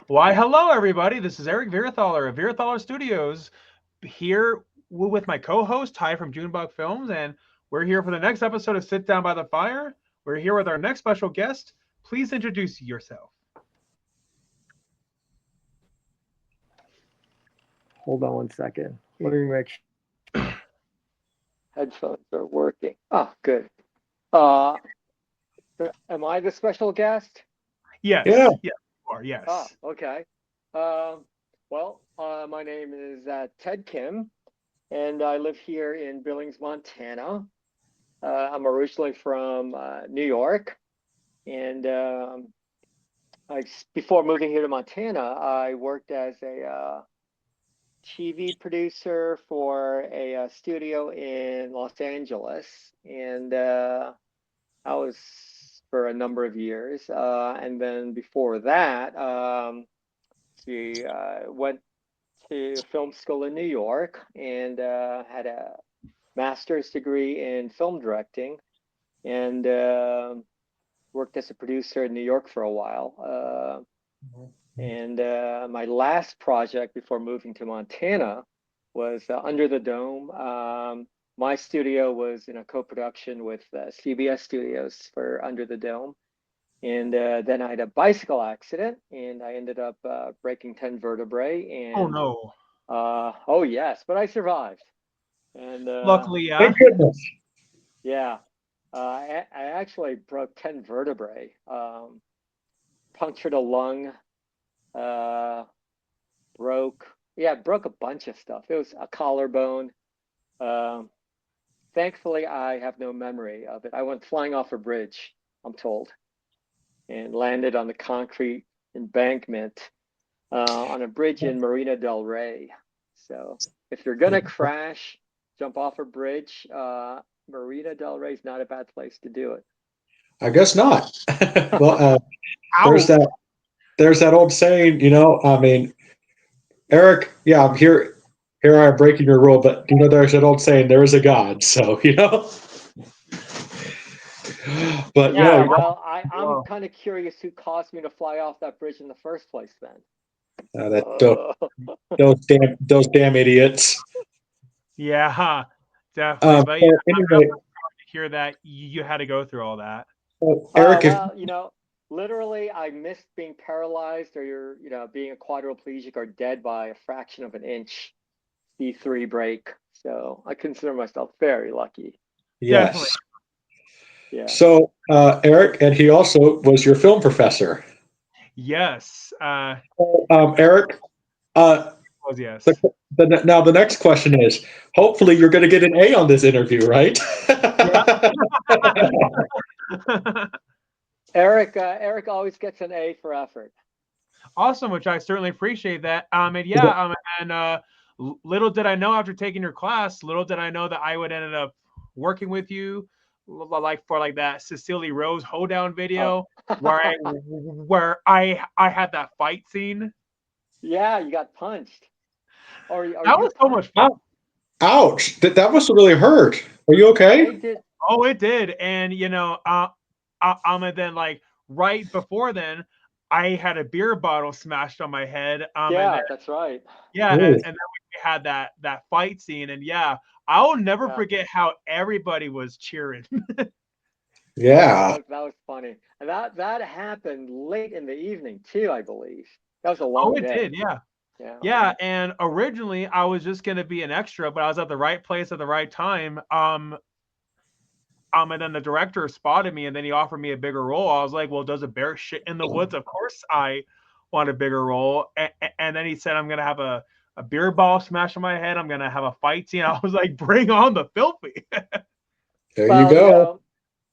Why, hello, everybody. This is Eric Virathaler of Virathaler Studios here with my co host, Ty from Junebug Films, and we're here for the next episode of Sit Down by the Fire. We're here with our next special guest. Please introduce yourself. Hold on one second. Let me make sure headphones are working. Oh, good. Uh, am I the special guest? Yes, Yeah, yes, you are, Ah, yes. okay. My name is Ted Kim, and I live here in Billings, Montana. I'm originally from New York, and before moving here to Montana, I worked as a TV producer for a studio in Los Angeles, and I was for a number of years. And then before that, we went to film school in New York and had a master's degree in film directing and worked as a producer in New York for a while. And my last project before moving to Montana was Under the Dome. My studio was in a co-production with CBS Studios for Under the Dome. And then I had a bicycle accident and I ended up breaking 10 vertebrae. Oh, And no. oh, yes, but I survived. And Luckily, yeah. thank goodness. yeah, I actually broke 10 vertebrae, punctured a lung, uh, broke a bunch of stuff. It was a collarbone. Um, Thankfully, I have no memory of it. I went flying off a bridge, I'm told, and landed on the concrete embankment on a bridge in Marina del Rey. So if you're gonna crash, jump off a bridge, Marina del Rey is not a bad place to do I guess not. well, there's Ouch. that. There's that old saying. I mean, Eric. Yeah, I'm here. Here I am breaking your rule, but there's that old saying. There is a God. So but it. Yeah, Yeah, no, well, I'm well, kind of curious who caused me to fly off that bridge in the first place then. that Uh, those damn idiots. yeah, huh, definitely. But yeah, So I'm really anyway, sorry to hear that you had to go through all that. so Eric, if well, literally, I missed being paralyzed or being a quadriplegic or dead by a fraction of an inch C3 break. So I consider myself very lucky. Definitely. yes. Yeah. So Eric, and he also was your film professor. Yes. Eric, uh, Was The, yes. now the next question is, hopefully you're going to get an A on this interview, right? Yeah. Eric always gets an A for effort. Awesome, which I certainly appreciate that. And yeah, and little did I know after taking your class, little did I know that I would end up working with you, like for like that Cecily Rose hoedown Oh. video where I had that fight scene. Yeah, you got punched. Or That you was so much punched. fun. Ouch! That must have really hurt. Are you okay? It did. Oh, it did. And and then like right before then, I had a beer bottle smashed on my head. And then Yeah, that's right. yeah, Ooh, and then we had that fight scene, and yeah, I'll never Yeah. forget how everybody was cheering. Yeah, yeah. that was funny. And that happened late in the evening too, I believe. That was a Oh, long it day. did, yeah. Yeah. Yeah, and originally I was just gonna be an extra, but I was at the right place at the right time. And then the director spotted me, and then he offered me a bigger role. I was like, "Well, does a bear shit in the woods? Of course, I want a bigger role." And then he said, "I'm gonna have a beer ball smash on my head. I'm gonna have a fight scene." I was like, "Bring on the filthy." There you Well, go.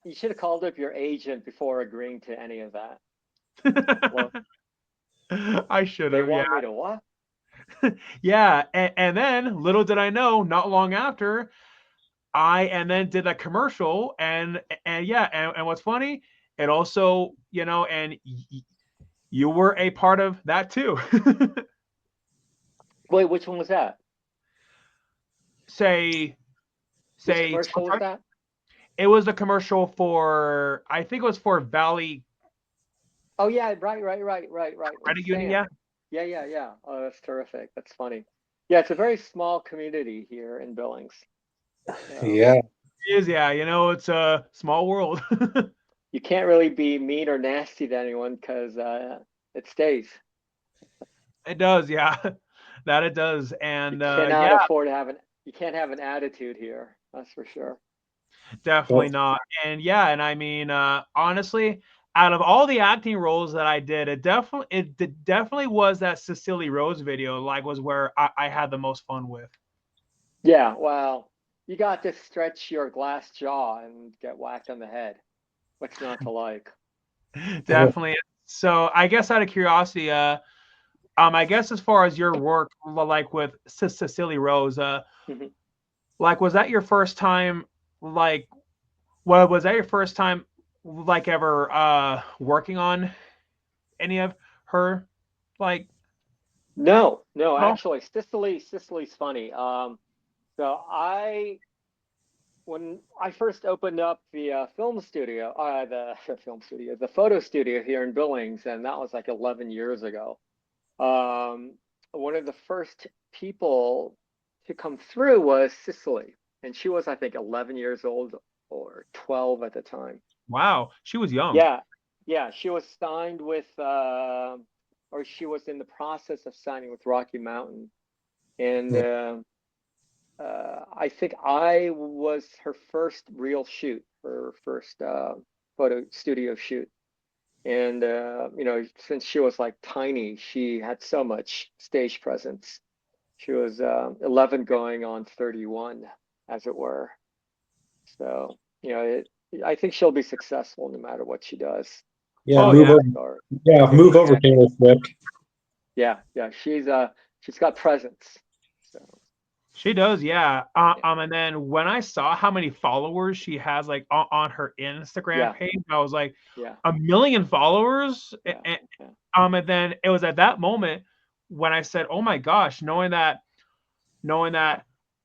you should have called up your agent before agreeing to any of that. Well, I should they have, yeah. want me to what? Yeah, and then little did I know, not long after, I and then did a commercial, and yeah, and what's funny, it also, and you were a part of that too. Wait, which one was that? say Which say commercial was that? it was a commercial for, I think it was for Valley Oh yeah, right. Credit Union, Sam. yeah. Yeah. Oh, that's terrific. That's funny. Yeah, it's a very small community here in Billings. So Yeah. It is, yeah. It's a small world. you can't really be mean or nasty to anyone because it stays. It does, yeah. That it does. You And cannot yeah, afford to have an you can't have an attitude here. That's for sure. definitely Well, not. And yeah, and I mean, honestly, out of all the acting roles that I did, it definitely was that Cecily Rose video, like, was where I had the most fun with. Yeah, well, you got to stretch your glass jaw and get whacked on the head. What's not to like? Definitely. So I guess out of curiosity, I guess as far as your work, like with Cecily Rose, Mhm. like, was that your first time, like, well, was that your first time, like, ever working on any of her, like, No, oh, actually, Sicily's funny. So when I first opened up the film studio, the film studio, the photo studio here in Billings, and that was like 11 years ago. Um, One of the first people to come through was Cicely, and she was, I think, 11 years old or 12 at the time. wow, she was young. Yeah, yeah, she was signed with, or she was in the process of signing with Rocky Mountain, and I think I was her first real shoot, her first photo studio shoot. And since she was like tiny, she had so much stage presence. She was 11 going on 31, as it were. So, I think she'll be successful no matter what she does. yeah, Oh She's a move yeah, big over. star. Yeah, Big move over, actor. Taylor Swift. Yeah. She's got presence. So, she does. Yeah. yeah. And then when I saw how many followers she has, like, on her Instagram Yeah. page, I was like, Yeah. 1 million followers. Yeah. Yeah. And then it was at that moment when I said, "Oh my gosh," knowing that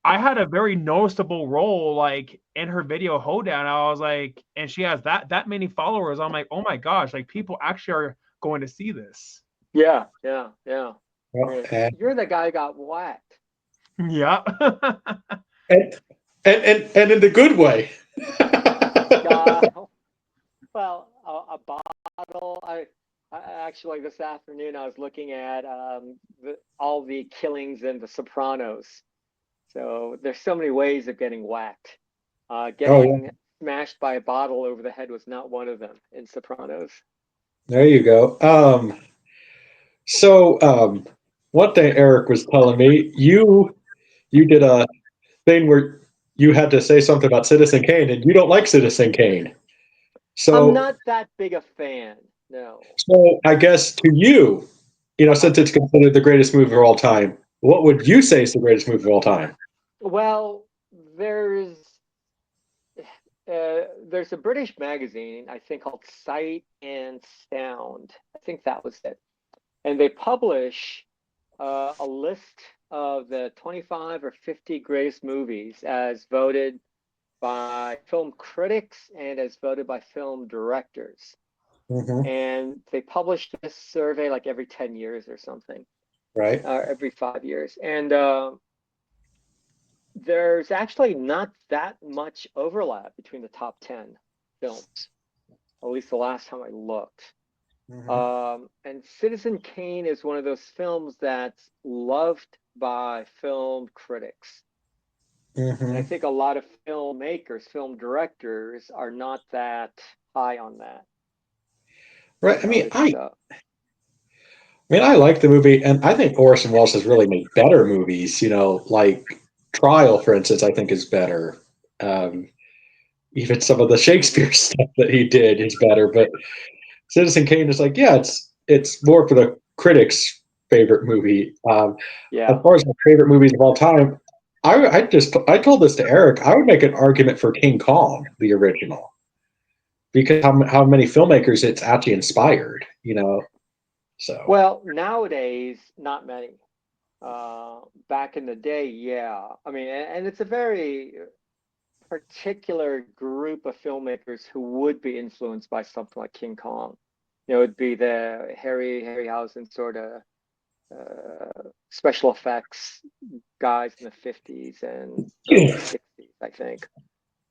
I had a very noticeable role, like, in her video Hoedown. I was like, and she has that many followers. I'm like, oh my gosh, like, people actually are going to see this. Yeah. I Well, mean, you're the guy who got whacked. Yeah. and, and in the good way. Uh, well, a bottle. I actually this afternoon I was looking at all the killings in The Sopranos. So there's so many ways of getting whacked. Oh yeah, Getting smashed by a bottle over the head was not one of them in Sopranos. there you go. So one thing Eric was telling me, you did a thing where you had to say something about Citizen Kane, and you don't like Citizen Kane. I'm So not that big a fan. No. so I guess to you, Uh-huh. since it's considered the greatest movie of all time, what would you say is the greatest movie of all time? Well, there's there's a British magazine I think called Sight and Sound. I think that was it, and they publish a list of the 25 or 50 greatest movies as voted by film critics and as voted by film directors. Hmm. And they publish this survey like every 10 years or something, Right. or every 5 years. And there's actually not that much overlap between the top 10 films, at least the last time I looked. Hmm. And Citizen Kane is one of those films that's loved by film critics. And I Hmm. think a lot of filmmakers, film directors are not that high on that. Right. It's I like the movie, and I think Orson Welles has really made better movies. Like Trial, for instance, I think is better. Um, Even some of the mhm. Shakespeare stuff that he did is better. But Citizen Kane is like, yeah, it's more for the critics' favorite movie. As Yeah. far as my favorite movies of all time, I told this to Eric. I would make an argument for King Kong, the original, because how many filmmakers it's actually inspired. So. Well, nowadays, not many. Back in the day, yeah. I mean, and it's a very particular group of filmmakers who would be influenced by something like King Kong. It'd be the Harryhausen sort of special effects guys in the 50s and early 60s, I think.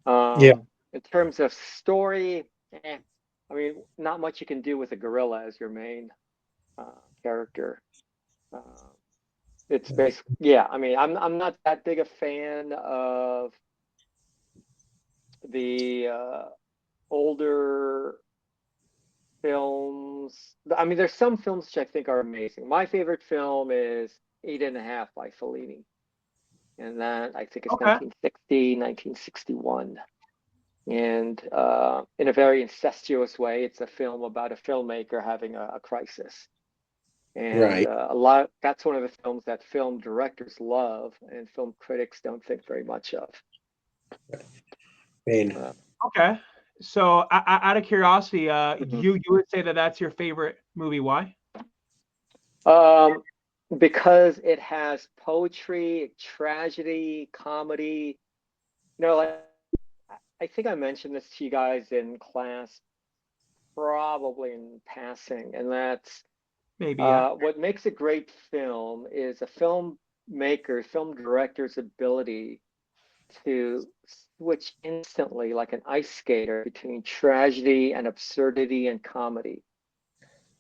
Yeah. In terms of story, I mean, not much you can do with a gorilla as your main character. Uh, it's basically, yeah. I mean, I'm not that big a fan of the older films. I mean, there's some films which I think are amazing. My favorite film is Eight and a Half by Fellini, and that I think is Okay. 1960, 1961. And in a very incestuous way, it's a film about a filmmaker having a crisis. And Right. that's one of the films that film directors love and film critics don't think very much of. I mean, Uh, Okay. So, out of curiosity, mhm. you would say that that's your favorite movie? Why? um, because it has poetry, tragedy, comedy. You know, like I think I mentioned this to you guys in class, probably in passing, and that's Maybe, yeah. what makes a great film is a film director's ability to switch instantly, like an ice skater, between tragedy and absurdity and comedy,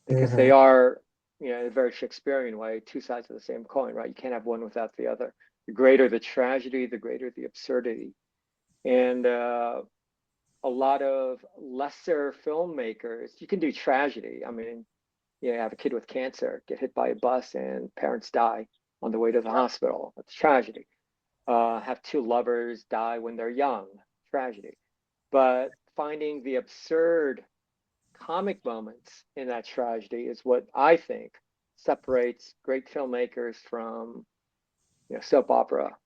because they mhm. are, you know, in a very Shakespearean way, two sides of the same coin, right? You can't have one without the other. The greater the tragedy, the greater the absurdity. And a lot of lesser filmmakers, you can do tragedy. I mean, you have a kid with cancer, get hit by a bus, and parents die on the way to the hospital. That's tragedy. Have two lovers die when they're young, tragedy. But finding the absurd comic moments in that tragedy is what I think separates great filmmakers from, you know, soap opera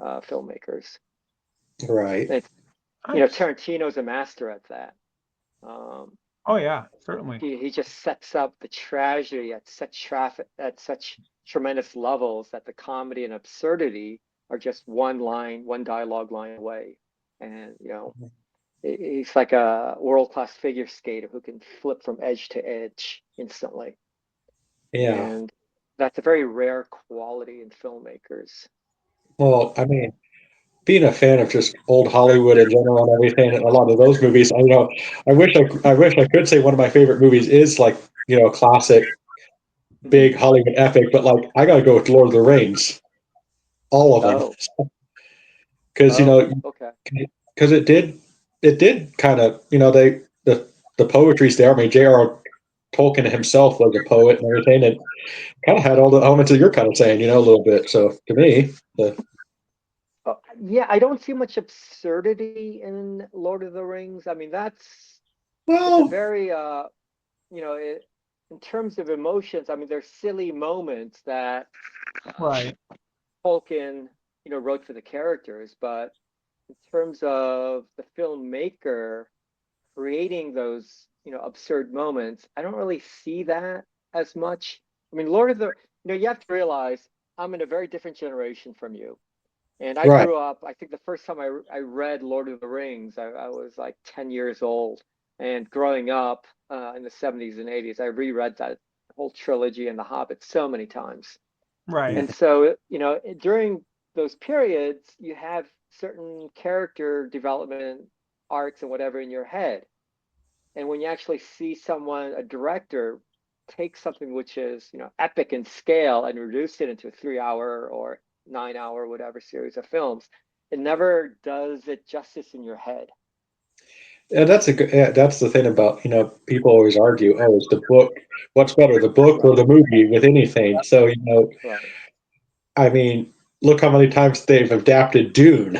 filmmakers. Right. And it's, you know, Nice. Tarantino's a master at that. Um, Oh yeah, certainly. he just sets up the tragedy at such tremendous levels that the comedy and absurdity are just one line, one dialogue line away. And you know, he's like a world-class figure skater who can flip from edge to edge instantly. Yeah. And that's a very rare quality in filmmakers. Well, I mean, being a fan of just old Hollywood in general and everything, and a lot of those movies, I wish I could say one of my favorite movies is like, a classic, Mhm. big Hollywood epic, but like, I gotta go with Lord of the Rings, all of them, Oh, because oh, okay. because it did kind of, the poetry's there. I mean, J.R. Tolkien himself was a poet and everything, and kind of had all the elements that you're kind of saying, a little bit. So to me, Yeah, I don't see much absurdity in Lord of the Rings. I mean, it's a well, very you know, in terms of emotions, I mean, there's silly moments that Right. Tolkien, you know, wrote for the characters, but in terms of the filmmaker creating those, you know, absurd moments, I don't really see that as much. I mean, you have to realize I'm in a very different generation from you. And I right, grew up, I think the first time I read Lord of the Rings, I was like 10 years old. And growing up in the 70s and 80s, I reread that whole trilogy and The Hobbit so many times. Right. And so, you know, during those periods, you have certain character development arcs and whatever in your head. And when you actually see someone, a director, take something which is, you know, epic in scale and reduce it into a 3 hour or 9 hour, whatever series of films, it never does it justice in your head. and that's the thing about, people always argue, oh, it's the book. What's better, the book or Right, the movie with anything? So, right. I mean, look how many times they've adapted Dune.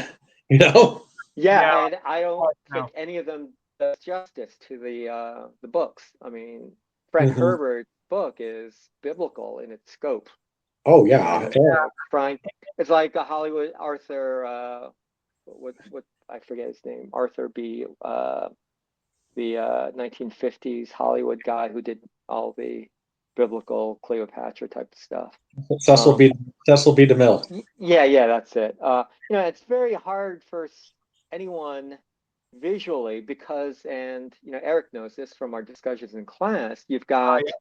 You know, Yeah, Yeah. and I don't No. think any of them does justice to the books. I mean, Frank hmm Herbert's book is biblical in its scope. oh yeah, And yeah. you know, trying it's like a Hollywood Arthur what I forget his name, Arthur B. The 1950s Hollywood guy who did all the biblical Cleopatra type of stuff. Cecil Um, B. Cecil B. DeMille. yeah, yeah, that's it. You know, it's very hard for anyone visually because, and you know, Eric knows this from our discussions in class. You've Oh got yeah.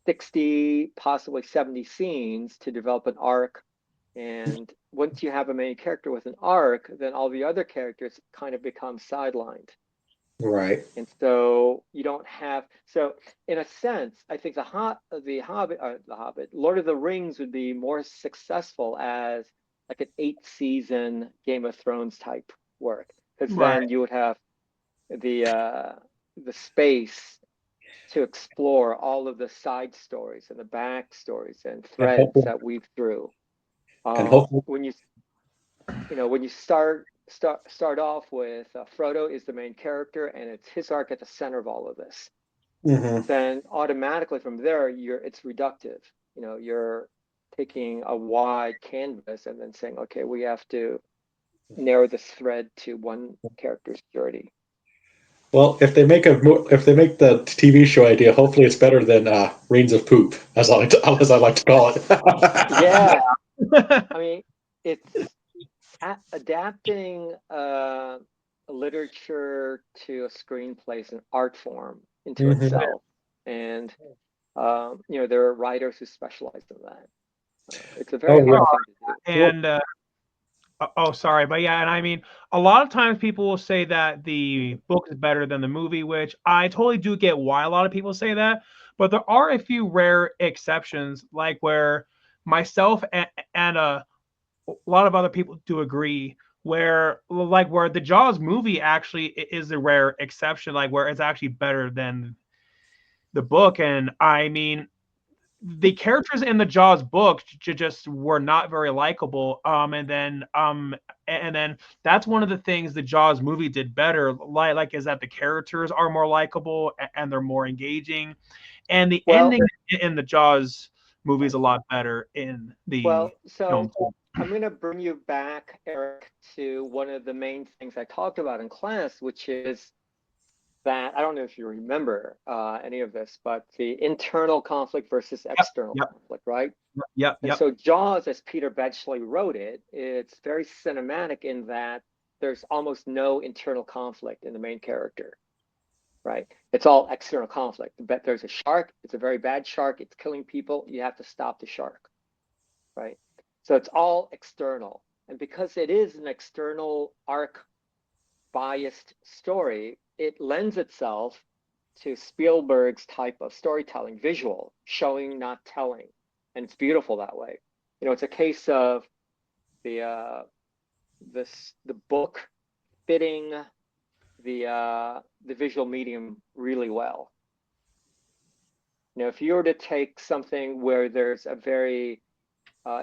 60, possibly 70 scenes to develop an arc. And once you have a main character with an arc, then all the other characters kind of become sidelined. Right. And so you don't have, so in a sense, I think the Hobbit, Lord of the Rings would be more successful as like an 8-season Game of Thrones type work, because Right. then you would have the space to explore all of the side stories and the back stories and And threads hopefully, that weave through. and hopefully, When you start off with Frodo is the main character and it's his arc at the center of all of this, mhm. then automatically from there it's reductive. You're taking a wide canvas and then saying, okay, we have to narrow this thread to one character's journey. Well, if they make the TV show idea, hopefully it's better than Reigns of Poop, as I like to call it. Yeah, I mean, it's adapting literature to a screenplay is an art form into Mhm. itself, and there are writers who specialize in that. It's a very Oh yeah. hard thing to do. Well, And oh, sorry, but yeah, and I mean, a lot of times people will say that the book is better than the movie, which I totally do get why a lot of people say that. But there are a few rare exceptions, like where myself and a lot of other people do agree, where the Jaws movie actually is a rare exception, like where it's actually better than the book. And I mean, the characters in the Jaws book just were not very likable. And then that's one of the things the Jaws movie did better. Like is that the characters are more likable and they're more engaging, and the Well, ending in the Jaws movie is a lot better in the so film. I'm going to bring you back, Eric, to one of the main things I talked about in class, which is that I don't know if you remember any of this, but the internal conflict versus Yep, external yep, conflict, right? yep, And yep. so Jaws, as Peter Benchley wrote it, it's very cinematic in that there's almost no internal conflict in the main character, right? It's all external conflict. But there's a shark, it's a very bad shark, it's killing people, you have to stop the shark, right? So it's all external. And because it is an external arc biased story, it lends itself to Spielberg's type of storytelling, visual, showing, not telling. And it's beautiful that way. It's a case of the book fitting the visual medium really well. If you were to take something where there's a very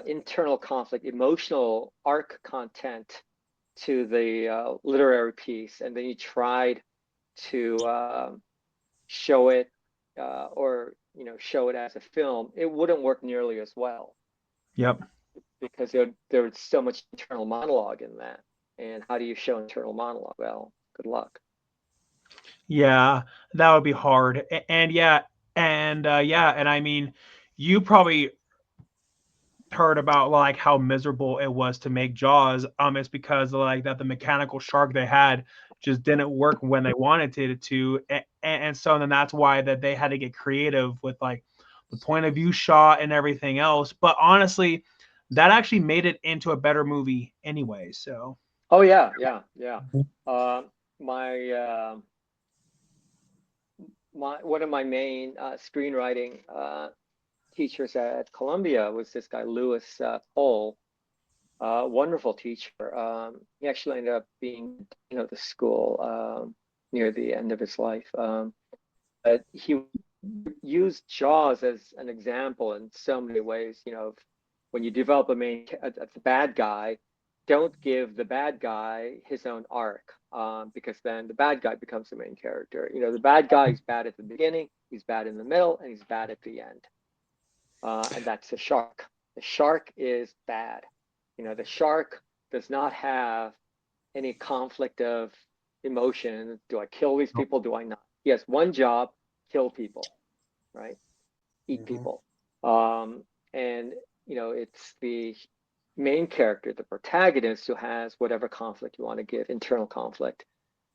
internal conflict, emotional arc content to the literary piece, and then you tried to show it or show it as a film, it wouldn't work nearly as well Yep. because there's so much internal monologue in that. And how do you show internal monologue? Well, good luck. Yeah, that would be hard. And yeah, and I mean, you probably heard about like how miserable it was to make Jaws. It's because like that the mechanical shark they had just didn't work when they wanted it to, and so then that's why that they had to get creative with like the point of view shot and everything else. But honestly, that actually made it into a better movie anyway. So Oh yeah, yeah, yeah. Uh, my my one of my main screenwriting teachers at Columbia was this guy Lewis Cole, wonderful teacher. He actually ended up being of the school near the end of his life. But he used Jaws as an example in so many ways. When you develop the bad guy, don't give the bad guy his own arc, because then the bad guy becomes the main character. The bad guy is bad at the beginning, he's bad in the middle, and he's bad at the end. And that's the shark. The shark is bad. The shark does not have any conflict of emotion. Do I kill these people? Do I not? He has one job: kill people, right? Eat Mhm. people. And it's the main character, the protagonist, who has whatever conflict you want to give, internal conflict.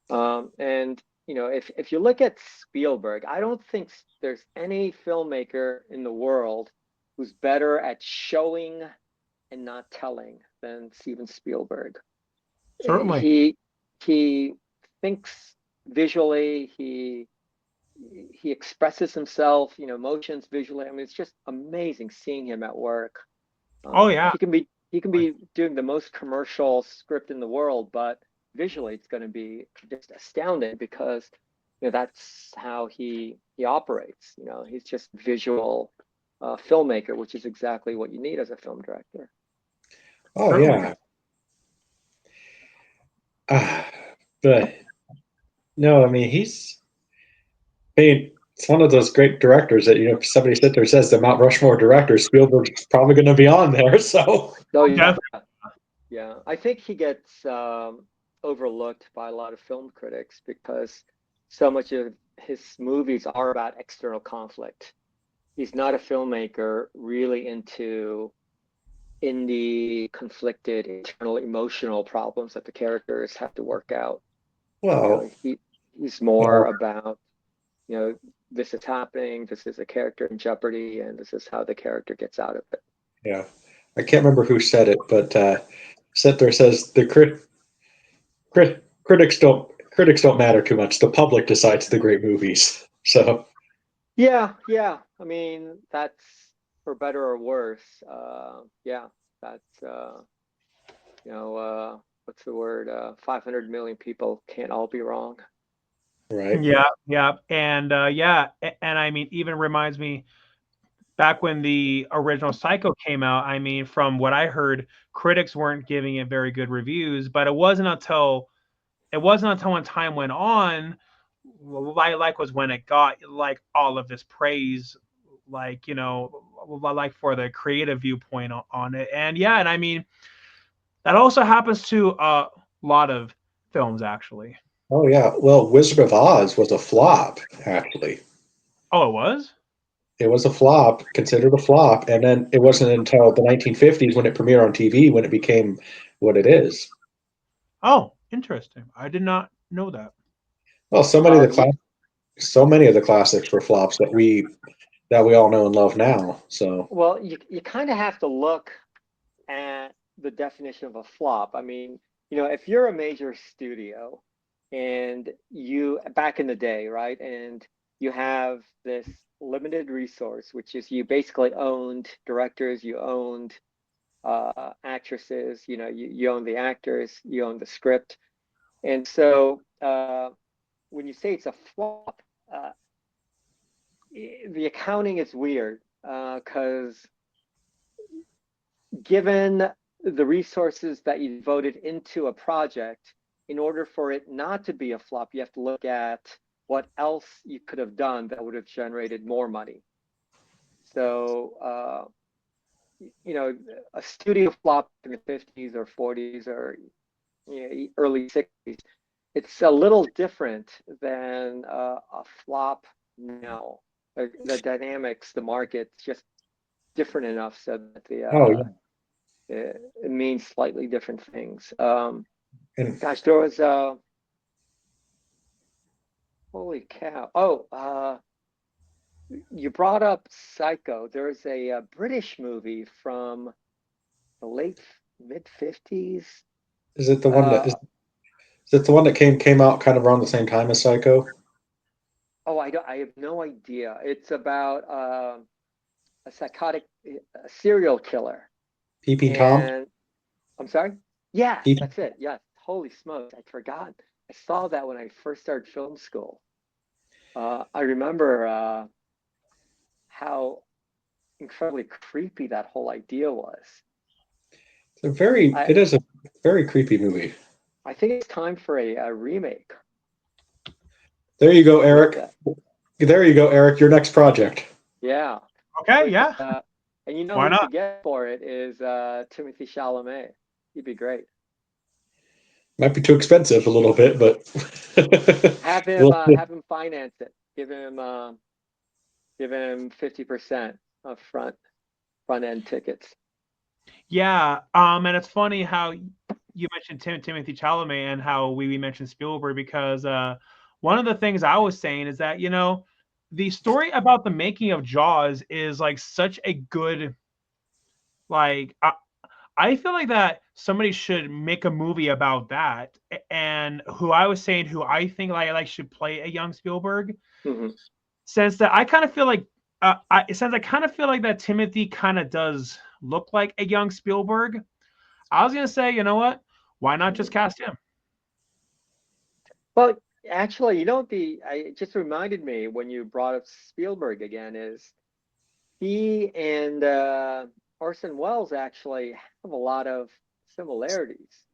And if you look at Spielberg, I don't think there's any filmmaker in the world who's better at showing and not telling than Steven Spielberg. Certainly. He thinks visually, he expresses himself, emotions visually. I mean, it's just amazing seeing him at work. Oh yeah. He can be doing the most commercial script in the world, but visually it's going to be just astounding because that's how he operates. He's just visual filmmaker, which is exactly what you need as a film director. Oh Certainly. yeah. But no, I mean it's one of those great directors that if somebody sits there and says the Mount Rushmore director, Spielberg's probably going to be on there. So Oh yeah, Definitely. yeah. I think he gets overlooked by a lot of film critics because so much of his movies are about external conflict. He's not a filmmaker really into indie, conflicted, internal emotional problems that the characters have to work out. well, He's more well, about, this is happening, this is a character in jeopardy, and this is how the character gets out of it. yeah, I can't remember who said it, but sit there says the critics don't matter too much. The public decides the great movies. So Yeah, yeah. I mean, that's for better or worse. Yeah, that's what's the word? 500 million people can't all be wrong. right. Yeah, yeah, and and I mean, even reminds me back when the original Psycho came out. I mean, from what I heard, critics weren't giving it very good reviews, but it wasn't until when time went on, like was when it got like all of this praise, like like for the creative viewpoint on it, and yeah, and I mean that also happens to a lot of films actually. Oh yeah. Well, Wizard of Oz was a flop, actually. Oh, it was. It was a flop, considered a flop, and then it wasn't until the 1950s when it premiered on TV when it became what it is. Oh, interesting. I did not know that. Well, Well, you so many of the classics were flops that we all know and love now. So, well you kind of have to look at the definition of a flop. I mean, if you're a major studio and you back in the day, right, and you have this limited resource, which is you basically owned directors, you owned actresses, you own the actors, you own the script, and so when you say it's a flop, uh, the accounting is weird because given the resources that you voted into a project, in order for it not to be a flop, you have to look at what else you could have done that would have generated more money. So, a studio flop in the 50s or 40s or early 60s, it's a little different than a flop now. The dynamics, the market's just different enough so that oh yeah, it means slightly different things. and Gosh, there was holy cow. Oh, you brought up Psycho. There's a British movie from the late mid 50s. is it the one that Uh, is it the one that came out kind of around the same time as Psycho? oh, I have no idea. It's about a psychotic serial killer. Peeping Tom? And I'm sorry? Yes, Peep, that's it. Yes. Holy smokes, I forgot. I saw that when I first started film school. I remember how incredibly creepy that whole idea was. I it is a very creepy movie. I think it's time for a remake. There you go, What do you think of Eric. that? There you go, Eric. Your next project. Yeah. Okay, With yeah, and you know why who you not? could get for it is Timothy Chalamet. He'd be great. Might be too expensive a little bit, but we'll see. Have him finance it. Give him 50% of front end tickets. Yeah, and it's funny how you mentioned Timothy Chalamet and how we mentioned Spielberg because one of the things I was saying is that, the story about the making of Jaws is like such a good, like, I feel like that somebody should make a movie about that. And who I was saying, who I think like should play a young Spielberg, Mhm. since that I kind of feel like, since I kind of feel like that Timothy kind of does look like a young Spielberg. I was gonna say, you know what? Why not just cast him? Well, actually, it just reminded me when you brought up Spielberg again, is he and Orson Welles actually have a lot of similarities.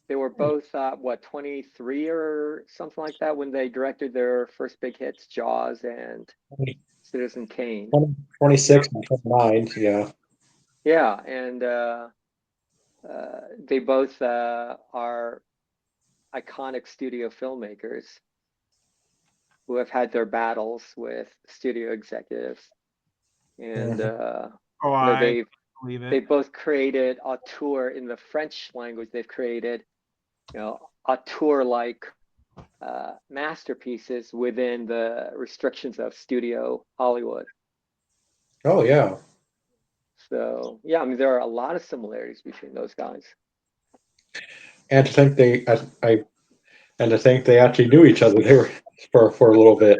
They were both, what, 23 or something like that when they directed their first big hits, Jaws and Citizen Kane. 26 and 29, yeah. Yeah, and they both are iconic studio filmmakers who have had their battles with studio executives. And Mhm. Oh, I they've believe it. they both created a tour in the French language. They've created, a tour like masterpieces within the restrictions of studio Hollywood. Oh yeah. So yeah, I mean there are a lot of similarities between those guys. And to think to think they actually knew each other. They were for a little bit.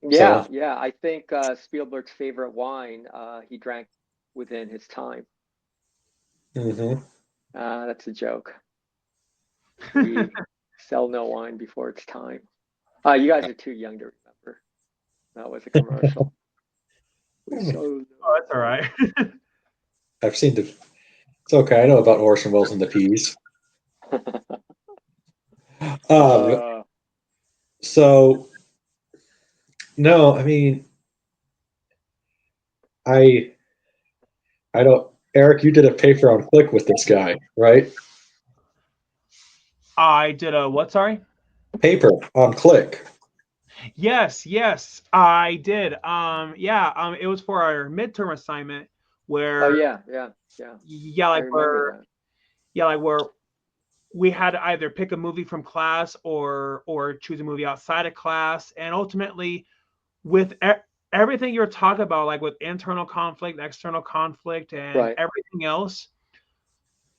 Yeah, So yeah. I think Spielberg's favorite wine he drank within his time. mhm. That's a joke. We sell no wine before it's time. You guys are too young to remember. That was a commercial. We sell no Oh, that's all wine. right. I've seen the. It's okay. I know about Orson Welles and the Peas. Um. uh, So no, I mean, I I don't. Eric, you did a paper on Click with this guy, right? I did a what? Sorry. Paper on Click. Yes, yes, I did. Yeah. It was for our midterm assignment oh where, yeah, yeah, yeah. yeah, I like remember where, that. yeah, like where we had to either pick a movie from class or choose a movie outside of class, and ultimately with everything you're talking about, like with internal conflict, external conflict, and Right. everything else,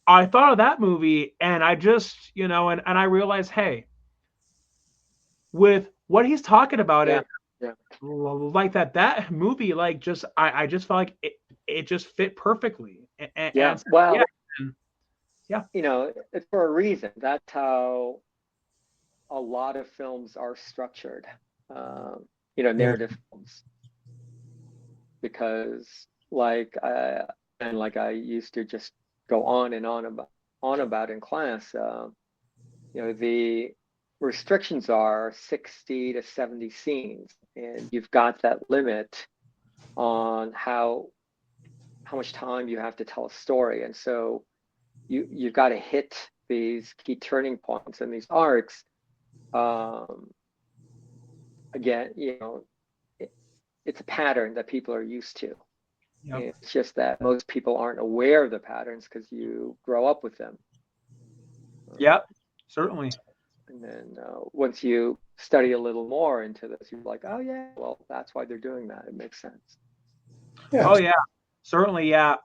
I thought of that movie, and I just, and I realized, hey, with what he's talking about Yeah, it, yeah, like that movie, like just I just felt like it just fit perfectly, yeah. and so, yeah, Well, and, yeah, it's for a reason. That's how a lot of films are structured. Um, narrative films, because like I used to just go on and on about in class. The restrictions are 60 to 70 scenes, and you've got that limit on how much time you have to tell a story. And so you've got to hit these key turning points and these arcs. Um, Again, it, it's a pattern that people are used to. yep, It's just that most people aren't aware of the patterns because you grow up with them. yep, certainly. And then once you study a little more into this, you're like, oh yeah, well, that's why they're doing that. It makes sense. Yeah. Oh yeah, certainly, yeah.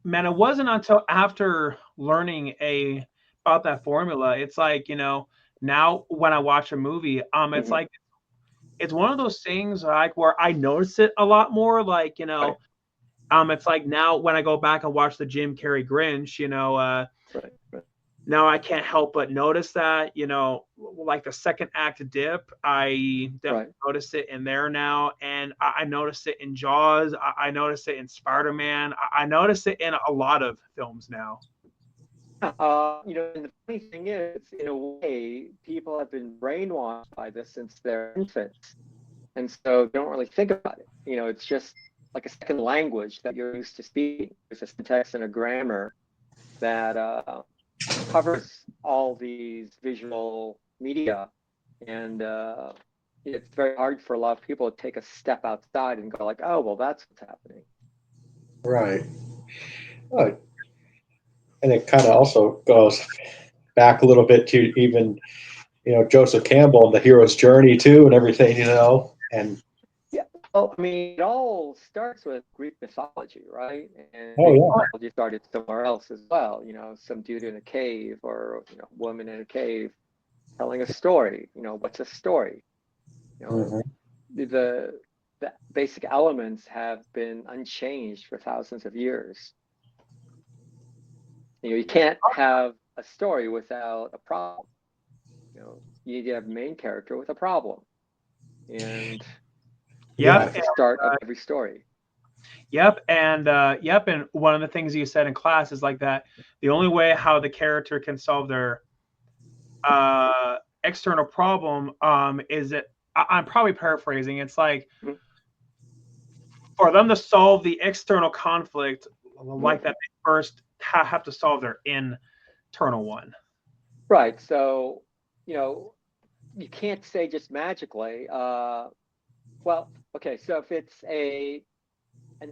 Man, it wasn't until after learning a about that formula, it's like, now when I watch a movie, it's Mhm. like it's one of those things like where I notice it a lot more, like, Right, it's like now when I go back and watch the Jim Carrey Grinch, right, right, now I can't help but notice that, like the second act dip, I right. definitely notice it in there now. And I notice it in Jaws. I notice it in Spider-Man. I notice it in a lot of films now. And the funny thing is, in a way, people have been brainwashed by this since they're infants. And so they don't really think about it. It's just like a second language that you're used to speaking. There's a syntax and a grammar that covers all these visual media. And it's very hard for a lot of people to take a step outside and go like, oh, well, that's what's happening. Right. Oh, and it kind of also goes back a little bit to even Joseph Campbell and the hero's journey too, and everything, and Yeah. Well, I mean, it all starts with Greek mythology, right? And oh Greek yeah, mythology started somewhere else as well. Some dude in a cave or woman in a cave telling a story. What's a story? You know, hmm the the basic elements have been unchanged for thousands of years. You can't have a story without a problem. You need to have a main character with a problem, and Yep. yeah, that's the start of every story. Yep, and one of the things you said in class is like that. The only way how the character can solve their external problem is that I'm probably paraphrasing. It's like Mhm. for them to solve the external conflict, Mhm. like that, they first have to solve their internal one. Right. So, you can't say just magically. Well, okay. So if it's an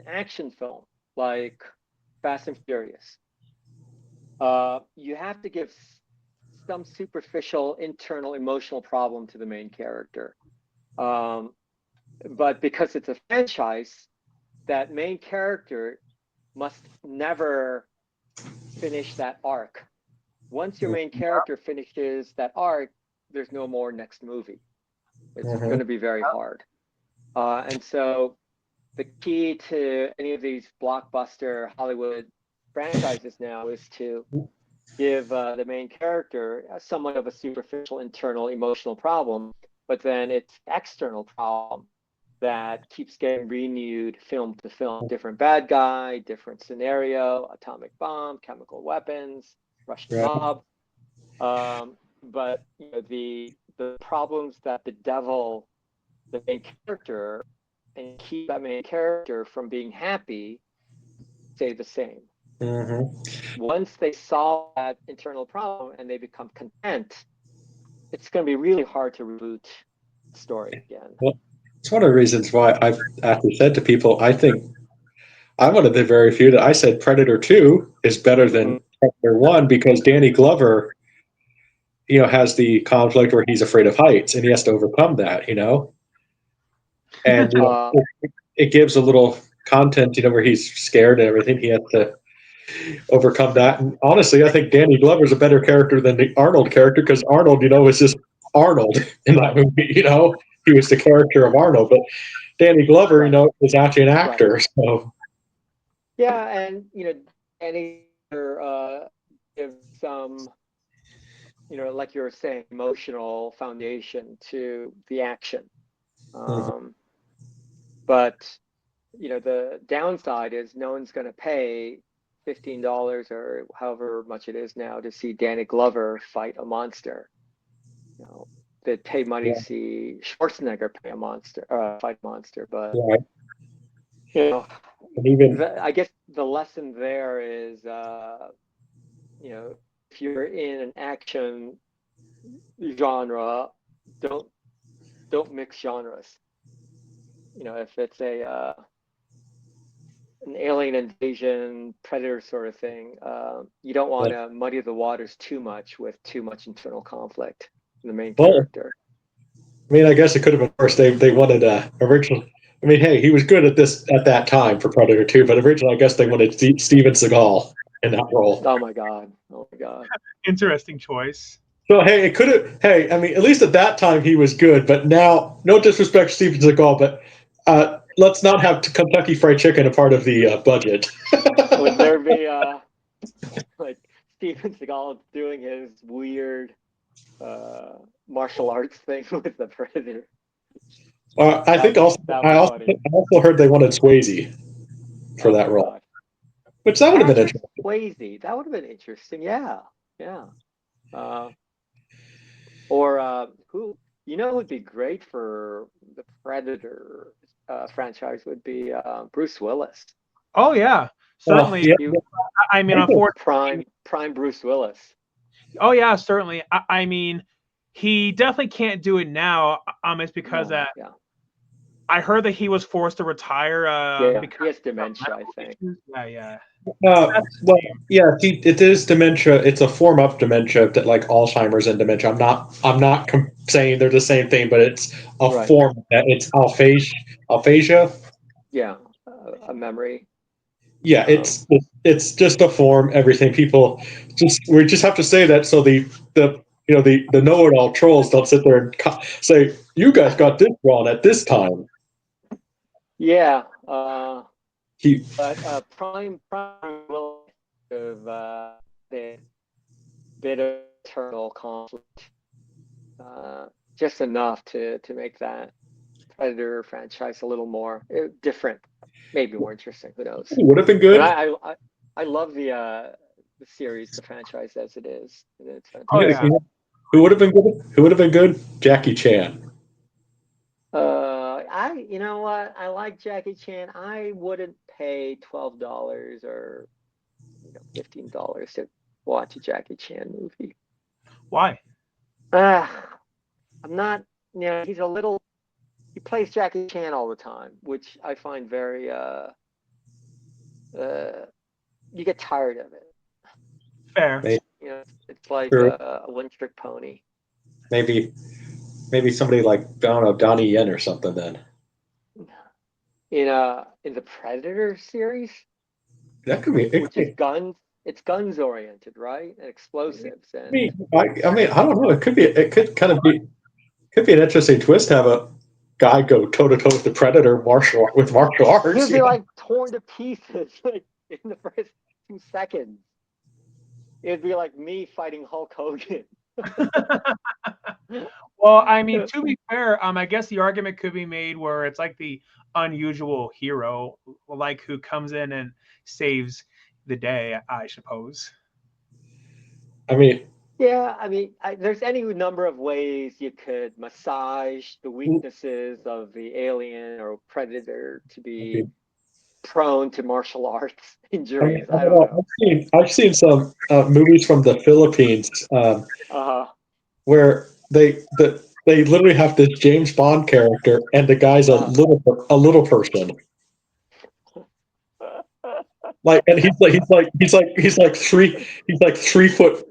action film like Fast and Furious, you have to give some superficial internal emotional problem to the main character. Um, but because it's a franchise, that main character must never finish that arc. Once your main character finishes that arc, there's no more next movie. It's hmm going to be very hard. And so the key to any of these blockbuster Hollywood franchises now is to give the main character somewhat of a superficial internal emotional problem, but then it's external problem that keeps getting renewed film to film. Different bad guy, different scenario, atomic bomb, chemical weapons, Russian right. mob. But the problems that bedevil the main character and keep that main character from being happy stay the same. hmm Once they solve that internal problem and they become content, it's going to be really hard to reboot the story again. Well, it's one of the reasons why I've actually said to people, I think I'm one of the very few that I said Predator 2 is better Mm-hmm. than Predator 1 because Danny Glover, has the conflict where he's afraid of heights and he has to overcome that, and Uh, it gives a little content, where he's scared and everything. He has to overcome that. And honestly, I think Danny Glover's a better character than the Arnold character because Arnold, was just Arnold in that right, movie. He was the character of Arnold, but Danny Glover, right, was actually an right. actor. So Yeah, and any give some, like you were saying, emotional foundation to the action. mhm. Um, but the downside is no one's going to pay $15 or however much it is now to see Danny Glover fight a monster. You know, they'd pay money Yeah, to see Schwarzenegger fight a monster. But right. you know, And even I guess the lesson there is, if you're in an action genre, don't don't mix genres. If it's an alien invasion predator sort of thing, you don't want to muddy the waters too much with too much internal conflict in the main well, character. I guess it could have been worse. They wanted original. Hey, he was good at that time for Predator 2, but originally I guess they wanted Steven Seagal in that role. Oh my god! Oh my god! Interesting choice. So hey, it could have. Hey, at least at that time he was good, but now, no disrespect to Steven Seagal, but let's not have Kentucky Fried Chicken a part of the budget. Would there be like Steven Seagal doing his weird martial arts thing with the predator? I think also That would I be also funny. I also heard they wanted Swayze for Oh that my role, god! which that would have been Patrick interesting. Swayze. That would have been interesting. Yeah, yeah. Uh, or who would be great for the Predator franchise would be Bruce Willis. Oh yeah, Oh certainly. yeah, You I mean, people. unfortunately, prime Bruce Willis. oh yeah, certainly. I mean, he definitely can't do it now. It's because No, that yeah, I heard that he was forced to retire Yeah, because he has of dementia, I medical think. issues. Yeah, yeah. Well, yeah, it is dementia. It's a form of dementia that like Alzheimer's and dementia. I'm not saying they're the same thing, but it's a Right. form that it's aphasia. Yeah, a memory. Yeah, it's just a form. Everything people we just have to say that so the know-it-all trolls don't sit there and say you guys got this wrong at this time. Yeah, He but Prime will have a bit of internal conflict, uh, just enough to make that Predator franchise a little more different, maybe more interesting. Who knows? would have been But good. I love the series, the franchise as it is. It's Oh You fantastic. yeah. know, who would have been good? Who would have been good? Jackie Chan. You know what? I like Jackie Chan. I wouldn't pay $12 or $15 to watch a Jackie Chan movie. Why? Uh, I'm not, he plays Jackie Chan all the time, which I find very, you get tired of it. Fair. Maybe, It's like a one-trick pony. maybe, maybe somebody like I don't know Donnie Yen or something. Then In the Predator series, that could be. It could which is be guns, it's guns oriented, right? And explosives and I don't know. It could be. It could kind of be. Could be an interesting twist to have a guy go toe to toe with the Predator with martial he'll arts. be like torn to pieces like in the first 2 seconds. It'd be like me fighting Hulk Hogan. Well, I mean, to be fair, I guess the argument could be made where it's like the unusual hero, like who comes in and saves the day, I suppose. I mean, Yeah, I mean, there's any number of ways you could massage the weaknesses of the alien or predator to be prone to martial arts injuries. I I don't don't know. know. I've seen some movies from the Philippines Uh, where they literally have this James Bond character, and the guy's uh, a little person. Like, and he's like 3 foot,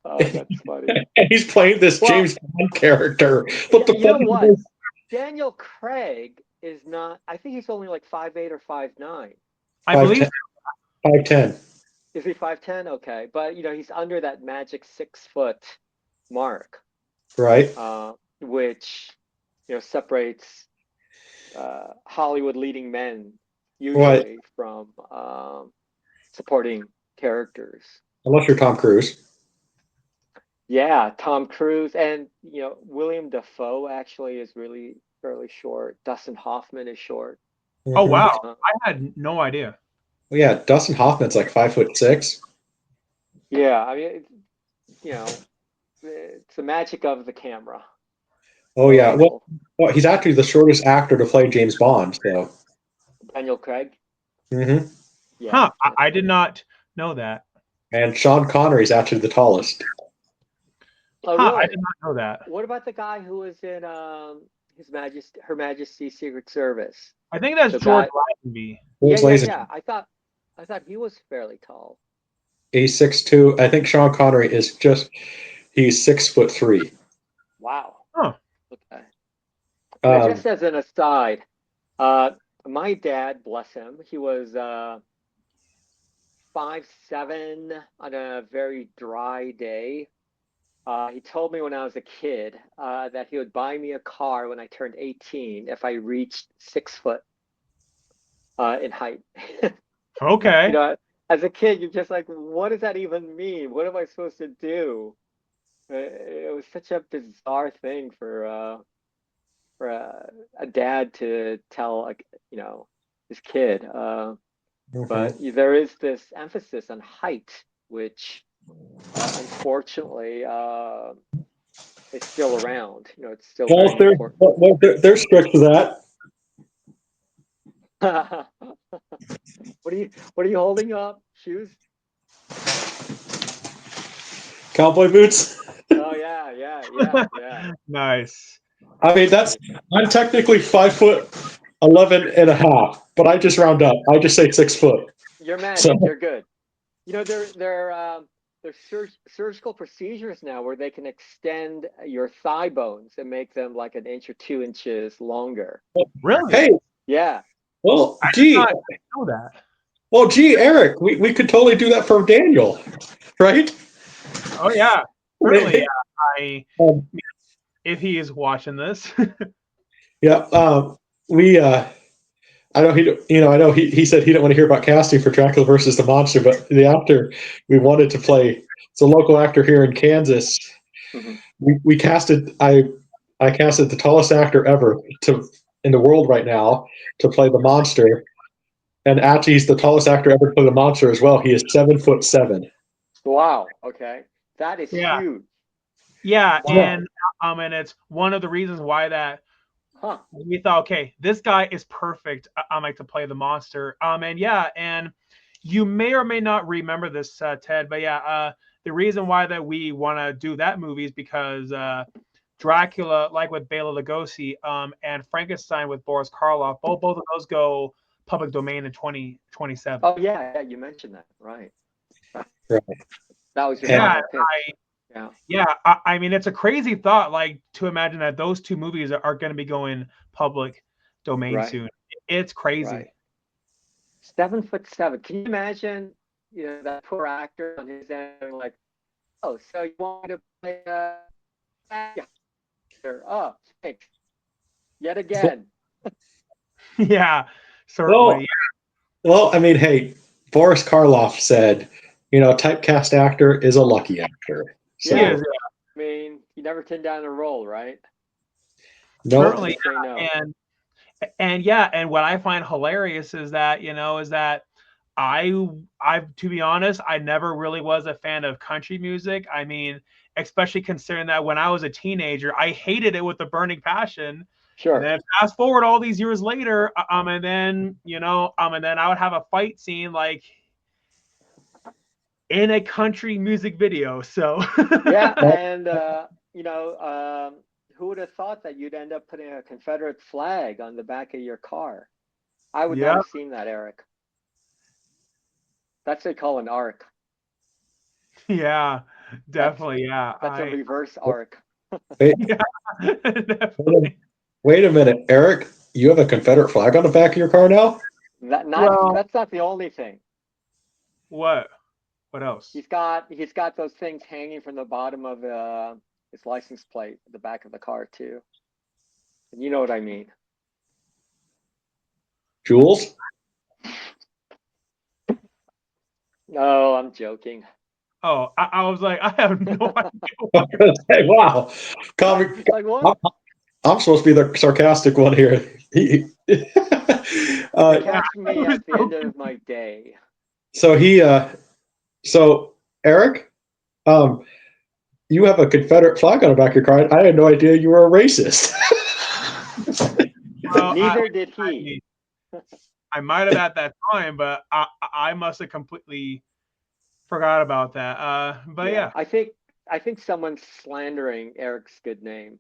oh, that's funny. and he's playing this Well, James Bond character. But yeah, the you know funny what? thing is, Daniel Craig is not, I think he's only like 5'8" or 5'9". I five believe ten, 5'10", Is he 5'10"? Okay. But he's under that magic 6 foot mark, right? which separates Hollywood leading men Right. usually from supporting characters. Unless you're Tom Cruise. Yeah, Tom Cruise and William Dafoe actually is really fairly short. Dustin Hoffman is short. Oh Hmm. wow. Uh, I had no idea. Well, yeah, Dustin Hoffman's like 5'6". yeah, I mean, it's the magic of the camera, Oh low yeah. angle. Well, he's actually the shortest actor to play James Bond. So, Daniel Craig. hmm Yeah, Huh. I did not know that. and Sean Connery's actually the tallest. oh Huh. I really? did not know that. What about the guy who was in Her Majesty's Secret Service? I think that's The George guy. Lazenby. Yeah, Who's yeah, Lazenby? yeah. I thought he was fairly tall. He's 6'2". I think Sean Connery he's 6'3". Wow. Huh. Okay. Um, Just as an aside, uh, my dad, bless him, he was 5'7" on a very dry day. He told me when I was a kid that he would buy me a car when I turned 18 if I reached 6 foot in height. Okay. As a kid, you're just like, what does that even mean? What am I supposed to do? It was such a bizarre thing for a dad to tell, like, his kid. But mhm. there is this emphasis on height, which unfortunately is still around. It's still Well, very important. they're strict to that. What are you holding up? Shoes? Cowboy boots. Oh yeah, yeah, yeah, yeah. Nice. I mean, I'm technically 5'11.5", but I just round up. I just say 6 foot. You're So magic. You're good. You know, there's surgical procedures now where they can extend your thigh bones and make them like an inch or 2 inches longer. Really? hey, Yeah. well, I did gee, not know that. well, gee, Eric, we could totally do that for Daniel, right? Oh yeah, certainly. I Um, if he is watching this. yeah, we. I know I know he said he didn't want to hear about casting for Dracula versus the Monster, but the actor we wanted to play, it's a local actor here in Kansas. Mhm. We casted. I casted the tallest actor ever in the world right now to play the monster, and actually he's the tallest actor ever to play the monster as well. He is 7'7". Wow. Okay. That is Yeah. huge. Yeah, Wow. and it's one of the reasons why that Huh. we thought, okay, this guy is perfect. Like to play the monster. And yeah, and you may or may not remember this, Ted, but yeah, the reason why that we want to do that movie is because Dracula, like with Bela Lugosi, and Frankenstein with Boris Karloff, both of those go public domain in 2027. Oh yeah, you mentioned that, right? Right. That was your And Yeah, final pitch. Yeah. yeah. I mean, it's a crazy thought, like to imagine that those two movies are going to be going public domain Right. soon. It's crazy. Right. 7'7". Can you imagine? You know, that poor actor on his end, like, oh, so you want me to play yeah. Oh, thanks. Yet again. Yeah, well, certainly. well, I mean, hey, Boris Karloff said, typecast actor is a lucky actor. So He Yeah. is, I mean, you never turned down a role, right? no, certainly. Never say no. And yeah, and what I find hilarious is that I to be honest, I never really was a fan of country music. I mean, especially considering that when I was a teenager, I hated it with a burning passion. And Sure. then fast forward all these years later, and then I would have a fight scene like in a country music video. So Yeah, and who would have thought that you'd end up putting a Confederate flag on the back of your car? I would not yeah, have seen that, Eric. That's what they call an arc. yeah, That's definitely, yeah. that's a reverse arc. wait, Yeah, definitely. wait a minute, Eric, you have a Confederate flag on the back of your car now? Well, That's not the only thing. what? What else? He's got those things hanging from the bottom of his license plate at the back of the car too. And you know what I mean. Jules? No, I'm joking. Oh, I was like, I have no idea. Hey, wow. Comic, Like what? I'm supposed to be the sarcastic one here. You're uh, catching me at the end of my day. so so Eric, um, you have a Confederate flag on the back of your car. I had no idea you were a racist. Well, Neither did he. I might have at that time, but I must have completely forgot about that. But yeah, I think someone's slandering Eric's good name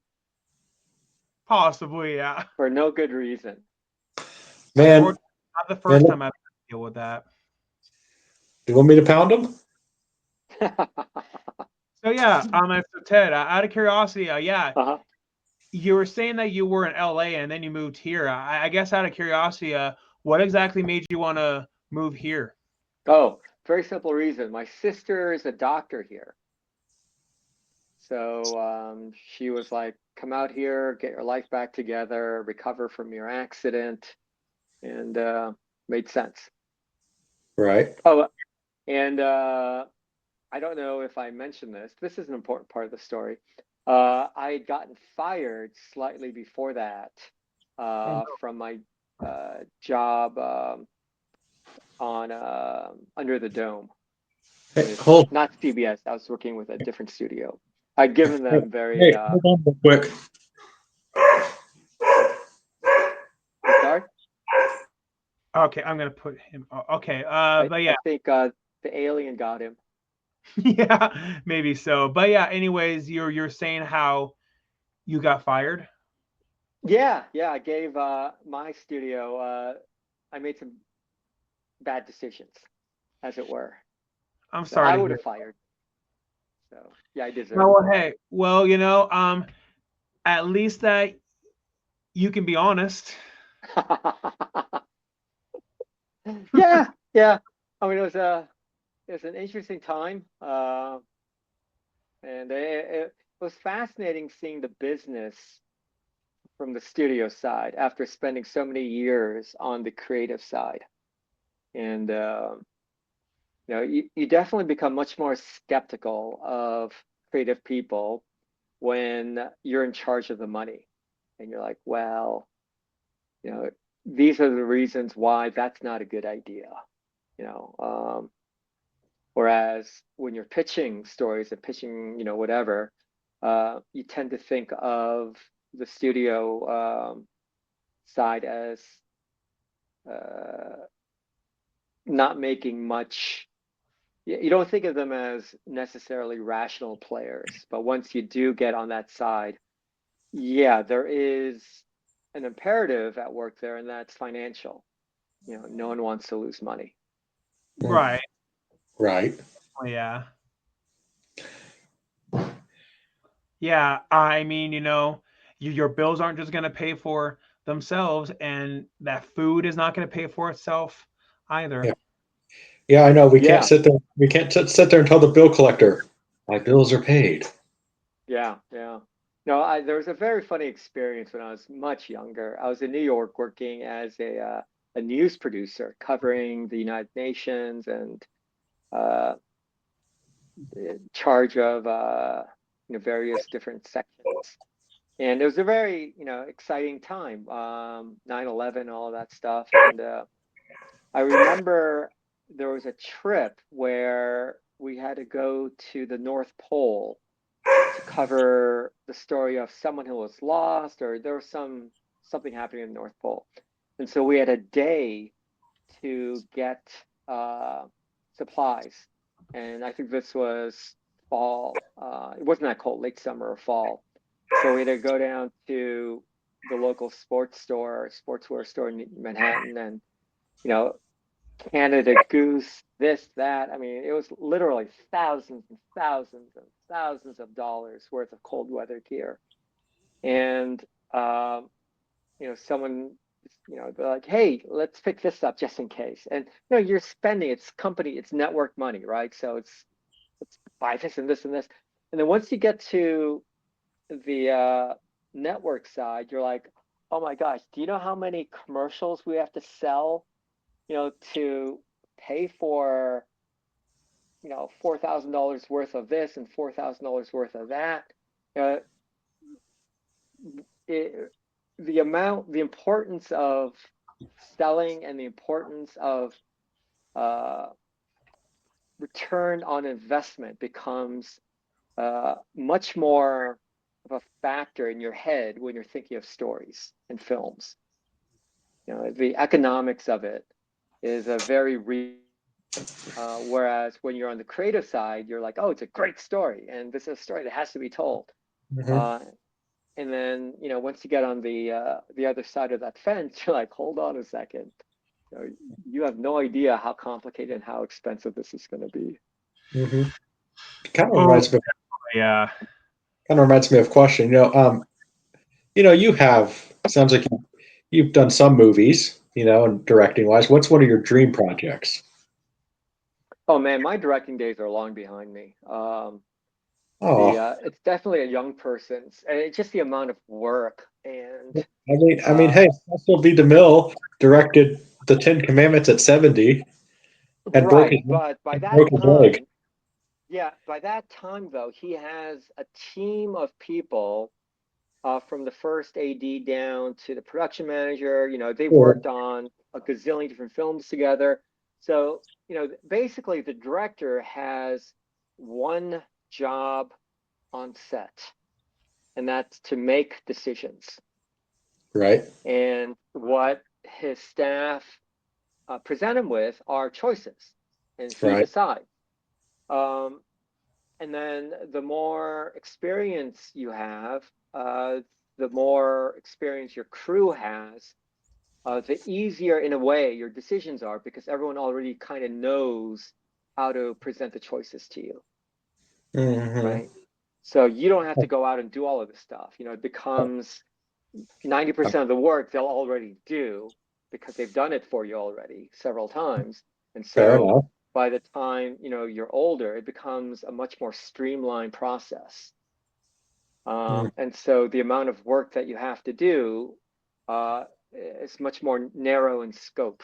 possibly, yeah. for no good reason. Man, Unfortunately, not the first man, time I had to deal with that. do you want me to pound him? So yeah, so Ted, out of curiosity, yeah, Uh-huh. you were saying that you were in LA and then you moved here. I guess out of curiosity, what exactly made you want to move here? Oh, very simple reason. My sister is a doctor here. So she was like, come out here, get your life back together, recover from your accident, and made sense. Right. Oh, and I don't know if I mentioned this. This is an important part of the story. I had gotten fired slightly before that from my job on Under the Dome. Hey, hold. Not CBS. I was working with a different studio. I'd given them very. Hey, hold on real quick. Sorry. Okay, I'm gonna put him. Okay, but yeah, I think the alien got him. yeah, maybe so. But yeah, anyways, you're saying how you got fired. Yeah, I gave my studio I made some bad decisions, as it were. I'm So sorry I to would hear. have fired. So yeah, I No, deserved well, hey, well, at least that you can be honest. it. Yeah. I mean, it was an interesting time, and it was fascinating seeing the business from the studio side after spending so many years on the creative side. And you definitely become much more skeptical of creative people when you're in charge of the money, and you're like, well, you know, these are the reasons why that's not a good idea. You know, whereas when you're pitching stories and pitching, whatever, you tend to think of the studio side as uh, not making much. You don't think of them as necessarily rational players, but once you do get on that side, yeah, there is an imperative at work there, and that's financial. No one wants to lose money. Right. Right. Oh, yeah. Yeah. I mean, your bills aren't just going to pay for themselves, and that food is not going to pay for itself either. Yeah. Yeah, I know. We can't Yeah, sit there. We can't sit there and tell the bill collector, "My bills are paid." yeah. No, there was a very funny experience when I was much younger. I was in New York working as a news producer covering the United Nations and uh, in charge of various different sections. And it was a very exciting time, 9/11, all of that stuff. And I remember there was a trip where we had to go to the North Pole to cover the story of someone who was lost, or there was something happening in the North Pole. And so we had a day to get uh, supplies. And I think this was fall. It wasn't that cold, late summer or fall. So we had to go down to the local sportswear store in Manhattan, and you know, Canada Goose, this, that. I mean, it was literally thousands and thousands and thousands of dollars worth of cold weather gear. And someone, they're like, hey, let's pick this up just in case. And you're spending, it's company, it's network money, right? So let's buy this and this and this. And then once you get to the network side, you're like, oh my gosh, do you know how many commercials we have to sell, to pay for, $4,000 worth of this and $4,000 worth of that? Uh, it, the importance of selling and the importance of uh, return on investment becomes much more of a factor in your head when you're thinking of stories and films. The economics of it is a very real. Whereas when you're on the creative side, you're like, oh, it's a great story, and this is a story that has to be told. Hmm. Uh, and then, once you get on the other side of that fence, you're like, hold on a second. You have no idea how complicated and how expensive this is going to be. Hmm. Kind of Oh, reminds me. yeah. Kind of reminds me of a question. You have. Sounds like you've done some movies. And directing wise, what's one of your dream projects? Oh man, my directing days are long behind me. The Oh, it's definitely a young person's, and it's just the amount of work and I mean, uh, hey, Cecil B. DeMille directed the Ten Commandments at 70 and right. But by that broke his leg. time, yeah, by that time though, he has a team of people from the first AD down to the production manager. They've Sure. worked on a gazillion different films together. So, basically the director has one job on set, and that's to make decisions. Right. And what his staff present him with are choices, and he Right. decides. And then the more experience you have, the more experience your crew has, the easier in a way your decisions are, because everyone already kind of knows how to present the choices to you, right? So you don't have to go out and do all of this stuff. It becomes 90% of the work they'll already do because they've done it for you already several times. And Fair so enough. by the time, you're older, it becomes a much more streamlined process. And so the amount of work that you have to do is much more narrow in scope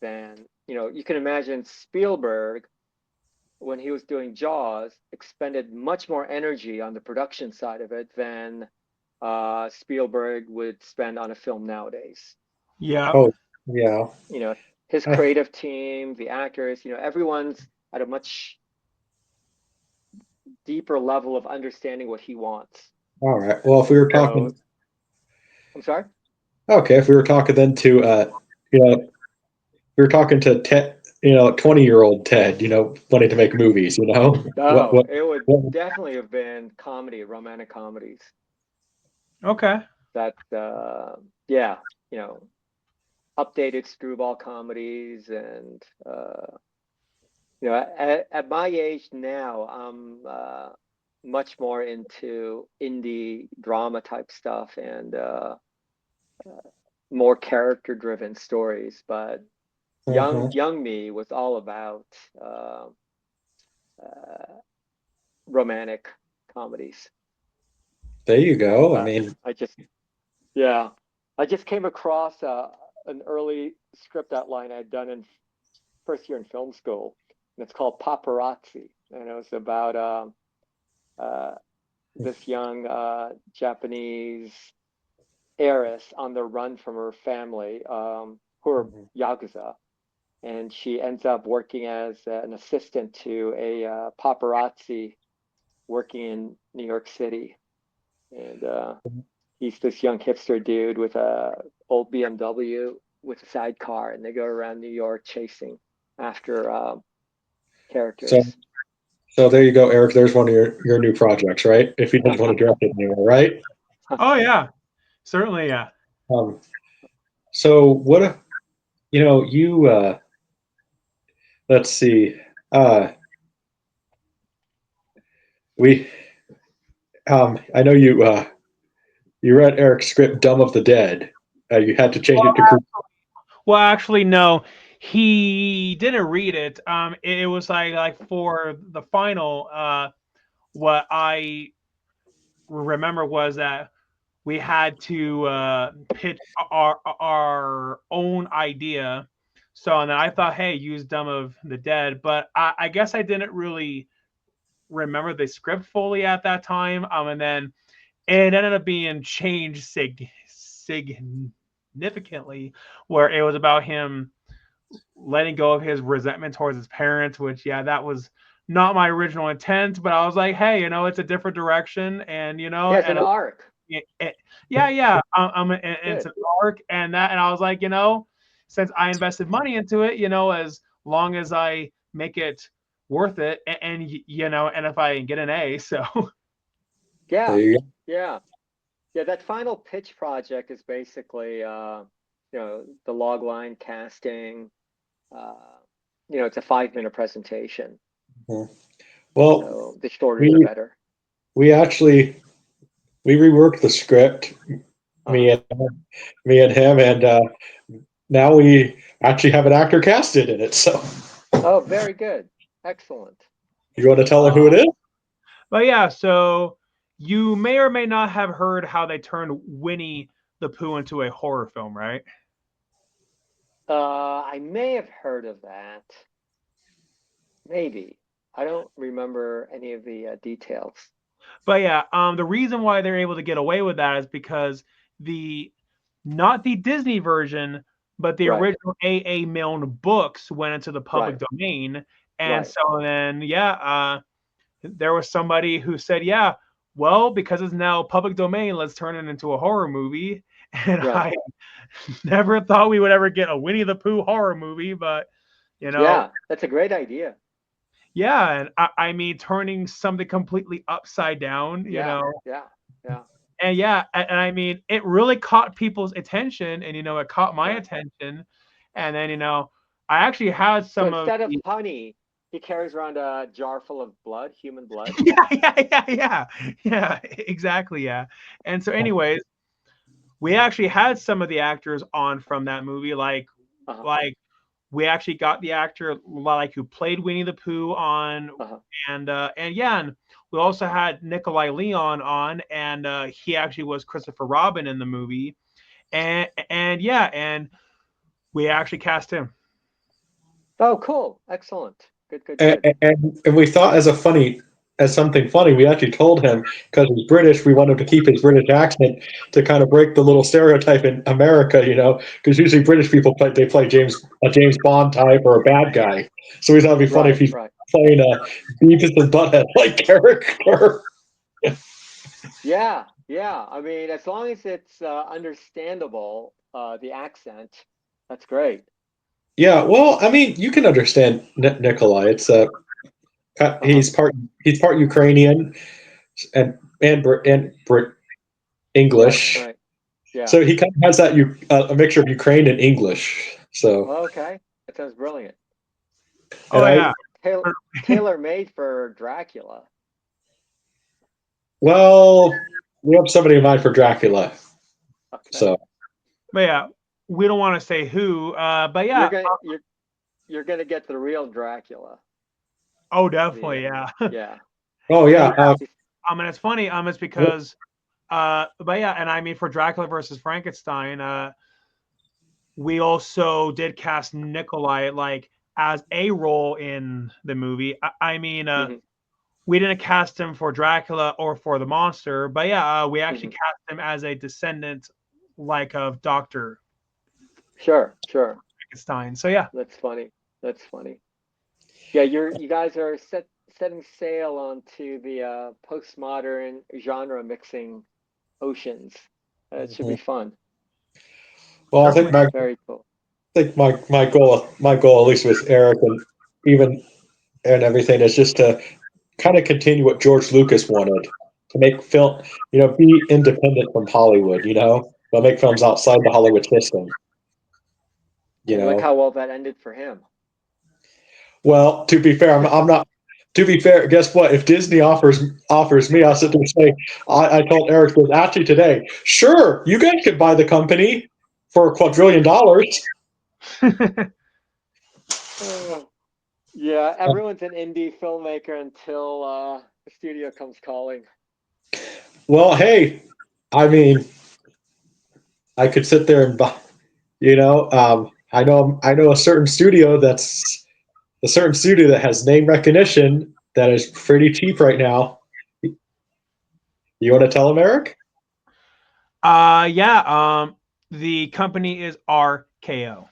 than, you can imagine Spielberg, when he was doing Jaws, expended much more energy on the production side of it than Spielberg would spend on a film nowadays. Yeah. Oh, yeah. His creative team, the actors, everyone's at a much deeper level of understanding what he wants. All right. Well, if we were talking, I'm sorry? okay, if we were talking then to, we were talking to Ted, 20-year-old Ted, wanting to make movies, No, it would what, definitely have been comedy, romantic comedies. Okay. That, yeah, updated screwball comedies. And, at my age now, I'm much more into indie drama type stuff and more character driven stories. But young me was all about romantic comedies. there you go. I mean, I just came across an early script outline I'd done in first year in film school, and it's called Paparazzi, and it was about this young Japanese heiress on the run from her family, who are Yakuza, and she ends up working as an assistant to a paparazzi working in New York City. And he's this young hipster dude with a old BMW with a sidecar, and they go around New York chasing after characters. so there you go, Eric. There's one of your new projects, right? If you didn't want to direct it anymore, right? Oh yeah. Certainly, yeah. So what, you, let's see, we, I know you read Eric's script, Dumb of the Dead. You had to change it to. Well, actually, no. He didn't read it. It was like for the final. What I remember was that we had to pitch our own idea. So and then I thought, hey, use Dumb of the Dead, but I guess I didn't really remember the script fully at that time. And then it ended up being changed significantly, where it was about him letting go of his resentment towards his parents, which that was not my original intent, but I was like, hey, it's a different direction, and He has an arc. It's an arc, and I was like, since I invested money into it, as long as I make it worth it, and if I get an A, so Yeah, that final pitch project is basically the log line casting. It's a 5-minute presentation. Well, so the shorter the better. We reworked the script, me and him, and now we actually have an actor casted in it. So, oh, very good, excellent. You want to tell her who it is? But yeah, so you may or may not have heard how they turned Winnie the Pooh into a horror film, right? I may have heard of that. Maybe. I don't remember any of the details. But yeah, the reason why they're able to get away with that is because not the Disney version, but the original A.A. Milne books went into the public domain. And so then, there was somebody who said, well, because it's now public domain, let's turn it into a horror movie. And I never thought we would ever get a Winnie the Pooh horror movie, but that's a great idea. Yeah, and I mean, turning something completely upside down, Yeah. and yeah, and I mean, it really caught people's attention, and it caught my Right. attention, and then I actually had So some of instead of the honey, he carries around a jar full of blood, human blood. yeah, exactly, yeah. And so, anyways, we actually had some of the actors on from that movie, Uh-huh. like we actually got the actor like who played Winnie the Pooh on, Uh-huh. and yeah, and we also had Nikolai Leon on, and he actually was Christopher Robin in the movie, and yeah, and we actually cast him. Oh, cool. Excellent. Good, good, and, good. and we thought as something funny. We actually told him because he's British, we want him to keep his British accent to kind of break the little stereotype in America, because usually British people play a James Bond type or a bad guy. So we thought it'd be funny if Right, he's right. playing a Beavis and Butthead like character. Yeah, yeah. I mean, as long as it's understandable, the accent, that's great. Yeah, well, I mean, you can understand Nikolai. Uh-huh. He's part Ukrainian and Brit Right, English. right. Yeah. So he kind of has a mixture of Ukraine and English. So, Okay. That sounds brilliant. and Oh yeah. Tail Tailor made for Dracula. well, we have somebody in mind for Dracula. Okay. So, But yeah, we don't want to say who, but You're yeah. gonna you're you're gonna get the real Dracula. Oh, The definitely, yeah. yeah. oh And yeah, yeah, I mean, it's funny. It's because, but yeah, and I mean, for Dracula versus Frankenstein, we also did cast Nikolai like as a role in the movie. I mean, Hmm. we didn't cast him for Dracula or for the monster, but yeah, we actually Hmm. cast him as a descendant, like of Doctor Sure, sure. Frankenstein. So yeah. That's funny. That's funny. Yeah, you guys are setting sail onto the postmodern genre mixing oceans. It should be fun. well, I think Certainly. Very cool. my goal, at least with Eric and even and everything, is just to kind of continue what George Lucas wanted to make film, be independent from Hollywood, but make films outside the Hollywood system, you And look know. how well that ended for him. Well, to be fair, I'm not. To be fair, guess what? If Disney offers me, I'll sit there and say, I told Eric this actually today. Sure, you guys could buy the company for $250 billion. Uh, yeah, everyone's an indie filmmaker until the studio comes calling. Well, hey, I mean, I could sit there and buy. I know a certain studio that has name recognition that is pretty cheap right now. You want to tell them, Eric? Yeah. The company is RKO.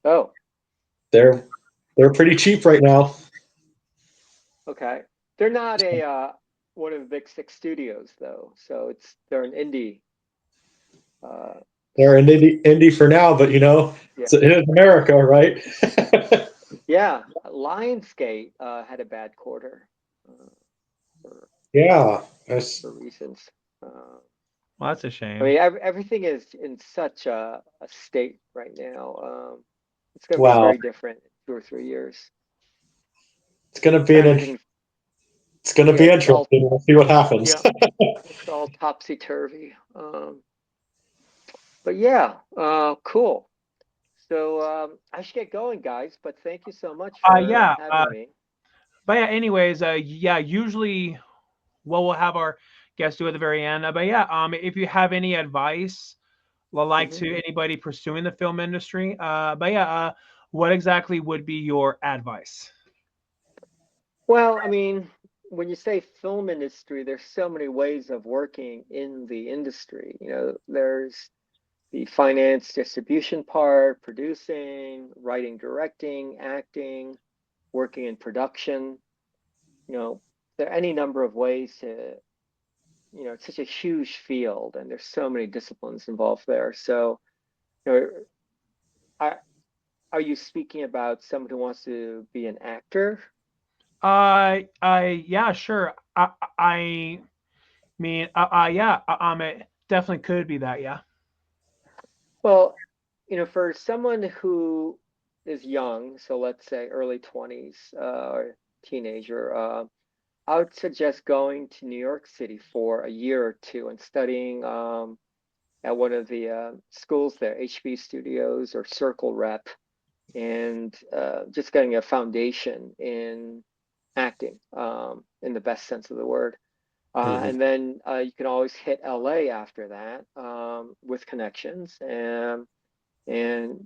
Oh, They're they're pretty cheap right now. okay. They're not a one of the big six studios though, so they're an indie. Uh, They're an indie for now, but yeah, it is America, right? yeah. Lionsgate had a bad quarter uh, for Yeah, that's reasons. Uh, Well, that's a I shame. mean, everything is in such a state right now. It's going to be wow. very different in 2 or 3 years. It's gonna be Everything, it's gonna yeah, be interesting. We'll see what happens. yeah, it's all topsy turvy. But yeah, cool. So I should get going, guys. But thank you so much for Yeah. having me. But yeah. Anyways, yeah. Usually, what we'll have our guests do at the very end. But yeah. If you have any advice, like Hmm. to anybody pursuing the film industry, but yeah. What exactly would be your advice? Well, I mean, when you say film industry, there's so many ways of working in the industry. There's the finance distribution part, producing, writing, directing, acting, working in production. There are any number of ways to, it's such a huge field and there's so many disciplines involved there. So, you know, are, are you speaking about someone who wants to be an actor? Yeah, sure. I mean, yeah, it definitely could be that. Yeah. Well, for someone who is young, so let's say early 20s or teenager, I would suggest going to New York City for a year or two and studying at one of the schools there, HB Studios or Circle Rep, and just getting a foundation in acting in the best sense of the word. Mhm. And then you can always hit LA after that with connections and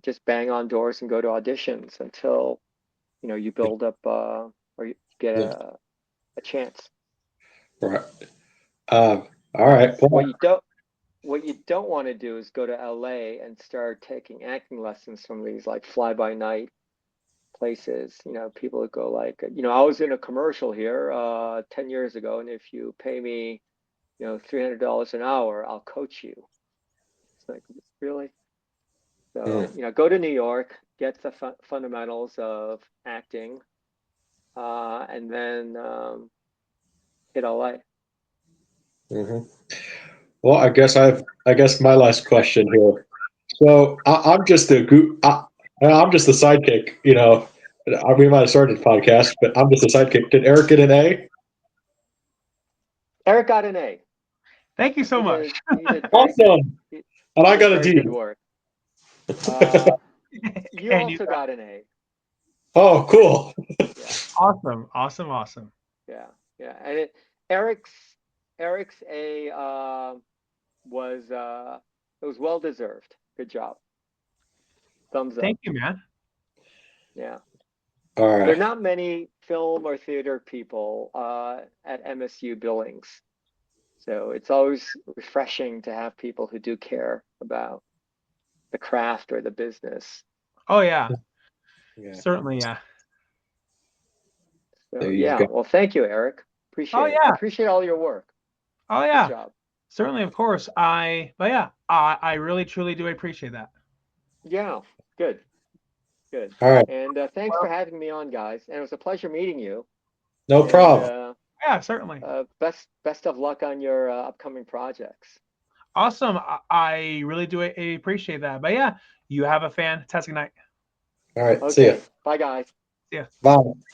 just bang on doors and go to auditions until you build up or you get Yeah. a chance. Right. Uh, all right. Well, What you don't want to do is go to LA and start taking acting lessons from these like fly by night places. People would go like, I was in a commercial here 10 years ago, and if you pay me, $300 an hour, I'll coach you. It's like, really? So, mm, go to New York, get the fundamentals of acting, and then hit LA. mhm. Well, I guess my last question here. So I'm just I'm just the sidekick. We might have started the podcast, but I'm just a sidekick. Did Eric get an A? Eric got an A. Thank you so much. He did very good. Awesome. He, And he I did got a very D. good work. Uh, you And you also got got an A. Oh, cool. Yeah, awesome, awesome, awesome. yeah, yeah. And Eric's Eric's A was it was well deserved. Good job. Thumbs up. Thank you, man. Yeah. All There are right. not many film or theater people at MSU Billings. So it's always refreshing to have people who do care about the craft or the business. Oh yeah, Yeah. certainly, yeah. So There you yeah, go. well, thank you, Eric. Oh Appreciate it. I yeah, appreciate all your work. oh Good yeah, job. certainly, of course. But yeah, I really truly do appreciate that. Yeah, good, good. All right. And thanks for Well, having me on, guys. And it was a pleasure meeting you. No And problem. yeah, certainly. best of luck on your upcoming projects. Awesome. I really do appreciate that. But yeah, you have a fantastic night. All right. See ya. Okay, bye, guys. See ya. Bye.